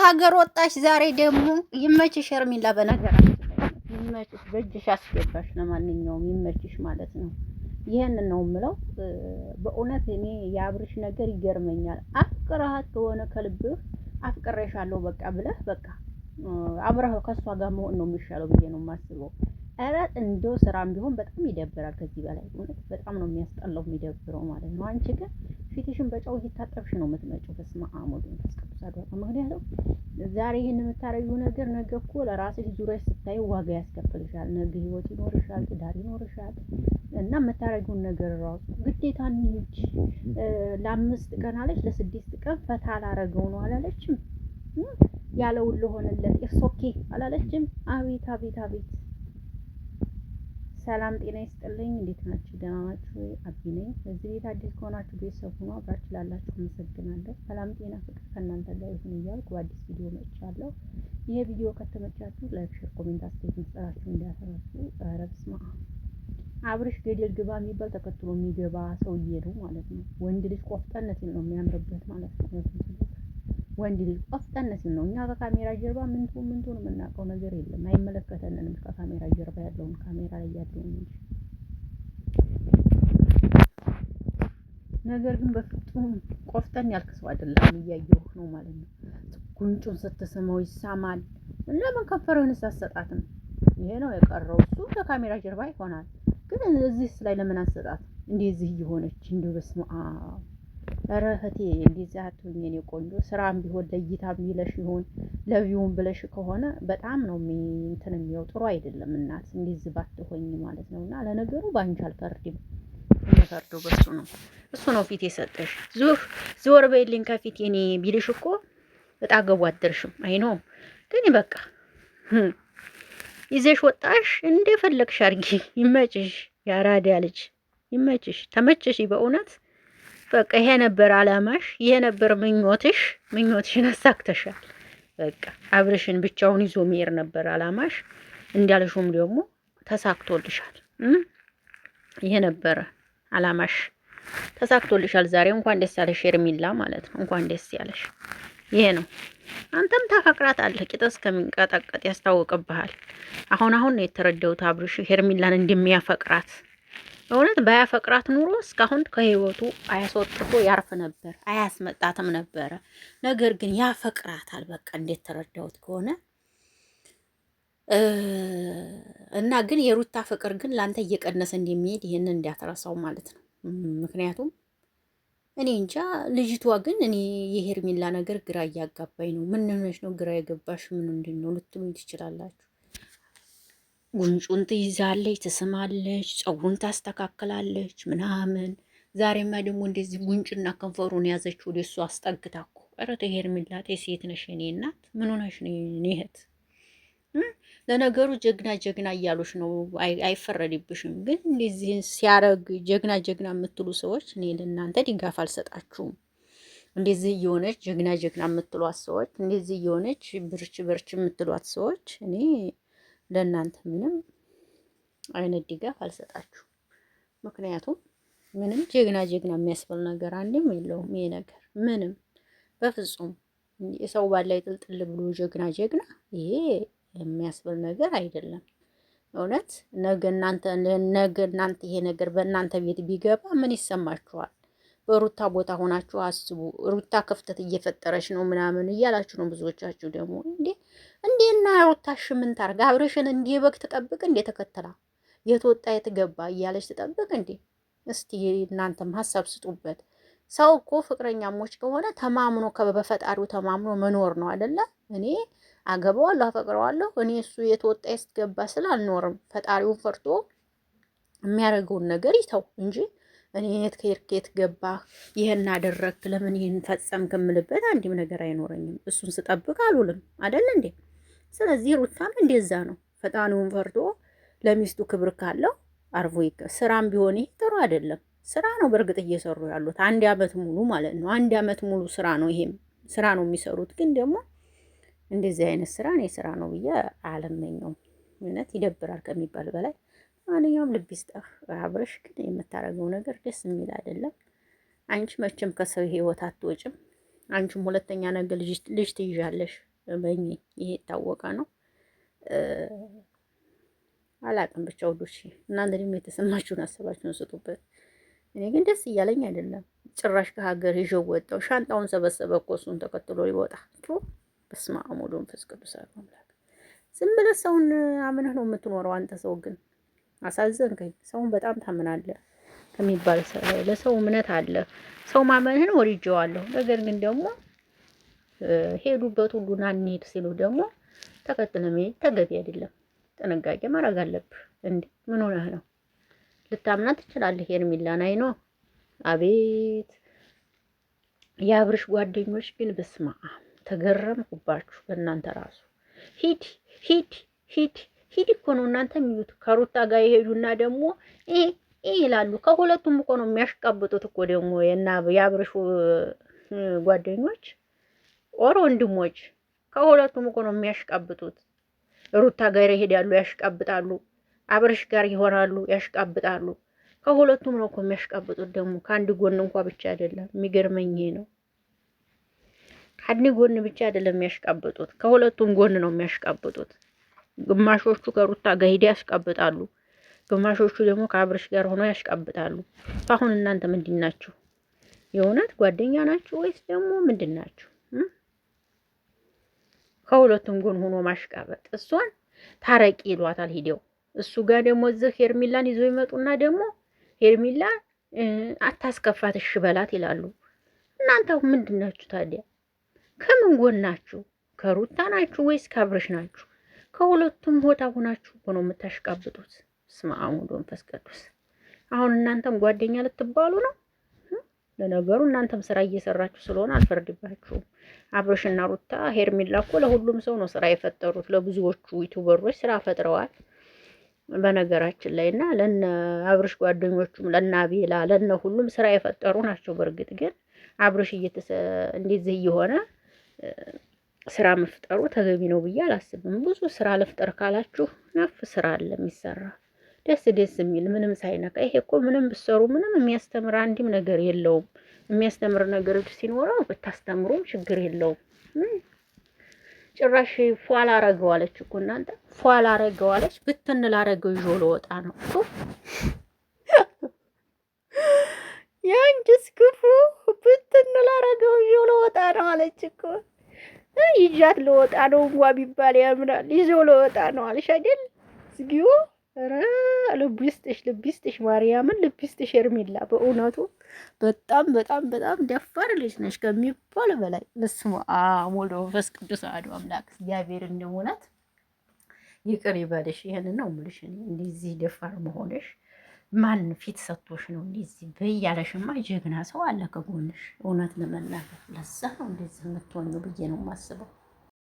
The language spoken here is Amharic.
ከሀገር ወጣሽ። ዛሬ ደግሞ ይመችሽ ሄርሜላ። በነገራችን ይመችሽ፣ በእጅሽ አስገባሽ። ለማንኛውም ይመችሽ ማለት ነው። ይሄንን ነው የምለው። በእውነት እኔ የአብርሽ ነገር ይገርመኛል። አፍቅረሃት ከሆነ ከልብህ አፍቅሬሻለሁ በቃ ብለህ በቃ አብረህ ከሷ ጋር መሆን ነው የሚሻለው ብዬ ነው የማስበው። ኧረ እንደው ስራም ቢሆን በጣም ይደብራል። ከዚህ በላይ እውነት በጣም ነው የሚያስጠላው የሚደብረው ማለት ነው። አንቺ ግን ፊትሽን በጨው እየታጠብሽ ነው የምትመጪው። በስመ አብ ወወልድ ወመንፈስ ቅዱስ አሐዱ አምላክ። ምክንያቱም ዛሬ ይሄን የምታረጊው ነገር ነገ እኮ ለራስሽ ዙሪያሽ ስታይ ዋጋ ያስከፍልሻል። ነገ ህይወት ይኖርሻል፣ ትዳር ይኖርሻል እና የምታረጊውን ነገር ራሱ ግዴታ እንሂድ ለ5 ቀን አለች ለ6 ቀን ፈታ አላረገው ነው አላለችም? ያለውን ለሆነለት ኦኬ አላለችም? አቤት አቤት አቤት። ሰላም ጤና ይስጥልኝ። እንዴት ናችሁ? ደህና ናችሁ ወይ? አቢ ነኝ። እዚህ ቤት አዲስ ከሆናችሁ ቤተሰብ ሁኑ። አብራችሁ ላላችሁ አመሰግናለሁ። ሰላም ጤና ፍቅር ከእናንተ ጋር ይሁን እያልኩ በአዲስ ቪዲዮ መጥቻለሁ። ይሄ ቪዲዮ ከተመቻችሁ ላይክ፣ ሼር፣ ኮሜንት አስተያየት መስጠታችሁ እንዳትረሱ። ኧረ በስመ አብ። አብርሽ ገደል ግባ የሚባል ተከትሎ የሚገባ ሰውዬ ነው ማለት ነው። ወንድ ልጅ ቆፍጠን ሲል ነው የሚያምርበት ማለት ነው። ወንድ ልጅ ቆፍጠን ሲል ነው። እኛ ከካሜራ ጀርባ ምንቱን የምናውቀው ነገር የለም። አይመለከተንም ከካሜራ ጀርባ ያለውን ካሜራ ላይ ያለውን እንጂ። ነገር ግን በፍጹም ቆፍጠን ያልክ ሰው አይደለም። እያየሁህ ነው ማለት ነው። ጉንጩን ስትስመው ይሳማል። ለምን ከንፈርህን አትሰጣትም? ይሄ ነው የቀረው። እሱ ከካሜራ ጀርባ ይሆናል። ግን እዚህ ላይ ለምን አትሰጣትም? እንደዚህ እየሆነች እንደው በስመ አብ። ኧረ እህቴ እንደዚህ አትሁኝ የኔ ቆንጆ። ስራም ቢሆን ለእይታም ብለሽ ይሁን ለቪውን ብለሽ ከሆነ በጣም ነው እንትን የሚለው ጥሩ አይደለም። እናት እንደዚህ ባትሆኝ ማለት ነው። እና ለነገሩ ባንቺ አልፈርድም። የምፈርደው በሱ ነው። እሱ ነው ፊት የሰጠሽ። ዞር በይልኝ ከፊት የኔ ቢልሽ እኮ በጣገቡ አደርሽም። አይ ነው ግን በቃ ይዘሽ ወጣሽ። እንደፈለግሽ አድርጊ። ይመችሽ፣ ያራዳ ልጅ ይመችሽ። ተመቸሽ በእውነት በቃ ይሄ ነበር አላማሽ፣ ይሄ ነበር ምኞትሽ። ምኞትሽን አሳክተሻል። በቃ አብርሽን ብቻውን ይዞ መሄድ ነበር አላማሽ። እንዳልሽውም ደግሞ ተሳክቶልሻል። ይሄ ነበር አላማሽ፣ ተሳክቶልሻል። ዛሬ እንኳን ደስ ያለሽ ሄርሜላ ማለት ነው። እንኳን ደስ ያለሽ። ይሄ ነው። አንተም ታፈቅራታለህ። ቂጥ እስከሚንቀጠቀጥ ያስታውቅብሃል። አሁን ነው የተረዳሁት አብርሽ ሄርሜላን እንደሚያፈቅራት። እውነት ባያፈቅራት ኑሮ እስካሁን ከህይወቱ አያስወጥቶ ያርፍ ነበር፣ አያስመጣትም ነበረ። ነገር ግን ያፈቅራታል። በቃ እንዴት ተረዳሁት ከሆነ እና ግን የሩታ ፍቅር ግን ላንተ እየቀነሰ እንደሚሄድ ይሄንን እንዳትረሳው ማለት ነው። ምክንያቱም እኔ እንጃ ልጅቷ ግን እኔ የሄርሜላ ነገር ግራ እያጋባኝ ነው። ምን ሆነሽ ነው ግራ የገባሽ? ምን እንድነው ልትሉኝ ትችላላችሁ። ጉንጩን ትይዛለች፣ ትስማለች፣ ፀጉሩን ታስተካክላለች ምናምን። ዛሬማ ደግሞ እንደዚህ ጉንጭና ከንፈሩን ያዘች ወደ እሱ አስጠግታ እኮ። ኧረ ተይ ሄርሜላ ተይ፣ ሴት ነሽ የኔ እናት። ምን ሆነሽ ነው የኔ እህት? ለነገሩ ጀግና እያሉሽ ነው፣ አይፈረድብሽም። ግን እንደዚህ ሲያረግ ጀግና የምትሉ ሰዎች እኔ ለእናንተ ድጋፍ አልሰጣችሁም። እንደዚህ እየሆነች ጀግና የምትሏት ሰዎች፣ እንደዚህ እየሆነች ብርች የምትሏት ሰዎች እኔ ለእናንተ ምንም አይነት ድጋፍ አልሰጣችሁ። ምክንያቱም ምንም ጀግና የሚያስብል ነገር አንድም የለውም። ይሄ ነገር ምንም በፍጹም የሰው ባል ላይ ጥልጥል ብሎ ጀግና ይሄ የሚያስብል ነገር አይደለም። እውነት ነገ እናንተ ይሄ ነገር በእናንተ ቤት ቢገባ ምን ይሰማችኋል? በሩታ ቦታ ሆናችሁ አስቡ። ሩታ ክፍተት እየፈጠረች ነው ምናምን እያላችሁ ነው ብዙዎቻችሁ። ደግሞ እንዴና ሩታሽ ምን ታርጋ? አብርሽን እንዴ በግ ትጠብቅ እንዴ? ተከተላ የተወጣ የተገባ እያለች ትጠብቅ እንዴ? እስቲ እናንተም ሀሳብ ስጡበት። ሰው እኮ ፍቅረኛሞች ከሆነ ተማምኖ በፈጣሪው ተማምኖ መኖር ነው አይደለ? እኔ አገባዋለሁ፣ አፈቅረዋለሁ፣ እኔ እሱ የተወጣ የተገባ ስላልኖርም ፈጣሪውን ፈርቶ የሚያደርገውን ነገር ይተው እንጂ እኔ የት ገባህ፣ ይሄን አደረግክ፣ ለምን ይሄን ፈጸምክ የምልበት አንድም ነገር አይኖረኝም። እሱን ስጠብቅ አልውልም አይደል እንዴ? ስለዚህ ሩታም እንደዛ ነው። ፈጣሪውን ፈርቶ ለሚስቱ ክብር ካለው አርፎ ስራም ቢሆን ይሄ ጥሩ አይደለም። ስራ ነው በእርግጥ እየሰሩ ያሉት 1 አመት ሙሉ ማለት ነው። 1 አመት ሙሉ ስራ ነው፣ ይሄም ስራ ነው የሚሰሩት። ግን ደግሞ እንደዚህ አይነት ስራ እኔ ስራ ነው ብዬ አልመኘውም። እውነት ይደብራል ከሚባል በላይ። ማንኛውም ልብ ይስጥህ። አብርሽ ግን የምታረገው ነገር ደስ የሚል አይደለም። አንቺ መቼም ከሰው ህይወት አትወጭም። አንቺም ሁለተኛ ነገር ልጅ ትይዣለሽ። በእኔ ይሄ የታወቀ ነው። አላቅም ብቻ ውዶች፣ እናንተ ደግሞ የተሰማችሁን አሰባችሁን ስጡበት። እኔ ግን ደስ እያለኝ አይደለም። ጭራሽ ከሀገር ይዤው ወጣው። ሻንጣውን ሰበሰበ እኮ እሱን ተከትሎ ሊወጣ። በስመ አብ ወወልድ ወመንፈስ ቅዱስ አምላክ። ዝም ብለህ ሰውን አምነህ ነው የምትኖረው አንተ። ሰው ግን አሳዘንከኝ። ሰውን በጣም ታምናለህ ከሚባል ለሰው እምነት አለ። ሰው ማመንህን ወድጄዋለሁ። ነገር ግን ደግሞ ሄዱበት ሁሉ ና እንሂድ ሲሉ ደግሞ ተከትለ መሄድ ተገቢ አይደለም። ጥንቃቄ ማድረግ አለብህ። እንዴ ምን ሆነህ ነው? ልታምናት ትችላለህ ሄርሜላን። አይኖ አቤት የአብርሽ ጓደኞች ግን በስማ ተገረምኩባችሁ በእናንተ ራሱ። ሂድ ሂድ ሂድ ሂድ እኮ ነው እናንተ የሚሉት። ከሩታ ጋር የሄዱና ደግሞ ይላሉ። ከሁለቱም እኮ ነው የሚያሽቃብጡት እኮ ደግሞ የአብርሽ ጓደኞች ኦር ወንድሞች ከሁለቱም እኮ ነው የሚያሽቃብጡት። ሩታ ጋር ይሄዳሉ፣ ያሽቃብጣሉ። አብርሽ ጋር ይሆናሉ፣ ያሽቃብጣሉ። ከሁለቱም ነው እኮ የሚያሽቃብጡት። ደግሞ ከአንድ ጎን እንኳ ብቻ አይደለም። የሚገርመኝ ይሄ ነው። ከአንድ ጎን ብቻ አይደለም የሚያሽቃብጡት፣ ከሁለቱም ጎን ነው የሚያሽቃብጡት። ግማሾቹ ከሩታ ጋር ሄዳ ያሽቃብጣሉ፣ ግማሾቹ ደግሞ ከአብርሽ ጋር ሆኖ ያሽቃብጣሉ። አሁን እናንተ ምንድን ናችሁ? የእውነት ጓደኛ ናችሁ ወይስ ደግሞ ምንድን ናችሁ? ከሁለቱም ጎን ሆኖ ማሽቃበጥ። እሷን ታረቂ ይሏታል ሂደው፣ እሱ ጋር ደግሞ እዚህ ሄርሜላን ይዞ ይመጡና ደግሞ ሄርሜላ አታስከፋት እሺ በላት ይላሉ። እናንተ ምንድን ናችሁ ታዲያ? ከምን ጎን ናችሁ? ከሩታ ናችሁ ወይስ ከአብርሽ ናችሁ? ከሁለቱም ቦታ ሆናችሁ እኮ ነው የምታሽቃብጡት። በስመ አብ ወወልድ ወመንፈስ ቅዱስ። አሁን እናንተም ጓደኛ ልትባሉ ነው? ለነገሩ እናንተም ስራ እየሰራችሁ ስለሆነ አልፈርድባችሁም። አብርሽና ሩታ ሄርሜላ እኮ ለሁሉም ሰው ነው ስራ የፈጠሩት። ለብዙዎቹ ዩቲዩበሮች ስራ ፈጥረዋል በነገራችን ላይ እና ለነ አብርሽ ጓደኞቹም ለነ አቤላ ለነ ሁሉም ስራ የፈጠሩ ናቸው። በእርግጥ ግን አብርሽ እንደዚህ እየሆነ ስራ መፍጠሩ ተገቢ ነው ብዬ አላስብም። ብዙ ስራ ልፍጠር ካላችሁ ነፍ ስራ አለ የሚሰራ ደስ የሚል ምንም ሳይነካ። ይሄ እኮ ምንም ብትሰሩ ምንም የሚያስተምር አንድም ነገር የለውም። የሚያስተምር ነገሮች ሲኖረው ብታስተምሩም ችግር የለውም። ጭራሽ ፏላ አረገዋለች እኮ እናንተ፣ ፏላ አረገዋለች። ብትን ላረገው ይዞ ለወጣ ነው እኮ ያንቺስ ክፉ። ብትን ላረገው ይዞ ለወጣ ነው አለች እኮ። ይዣት ለወጣ ነው እንኳ ቢባል ያምራል። ይዞ ለወጣ ነው አለሽ አይደል? ዝጊዮ ኧረ ልብ ይስጥሽ ማርያምን፣ ልብ ይስጥሽ ሄርሜላ። በእውነቱ በጣም በጣም በጣም ደፋር ልጅ ነሽ ከሚባል በላይ። በስመ አብ ወወልድ ወመንፈስ ቅዱስ አሐዱ አምላክ። እግዚአብሔር እንደሆነት ይቅር ይበልሽ። ይሄንን ነው የምልሽ እኔ። እንደዚህ ደፋር መሆንሽ ማን ፊት ሰጥቶሽ ነው? እንደዚህ በያለሽማ ጀግና ሰው አለ ከጎንሽ። እውነት ለመናገር ለዛ ነው እንደዚህ የምትሆኚው ብዬ ነው የማስበው።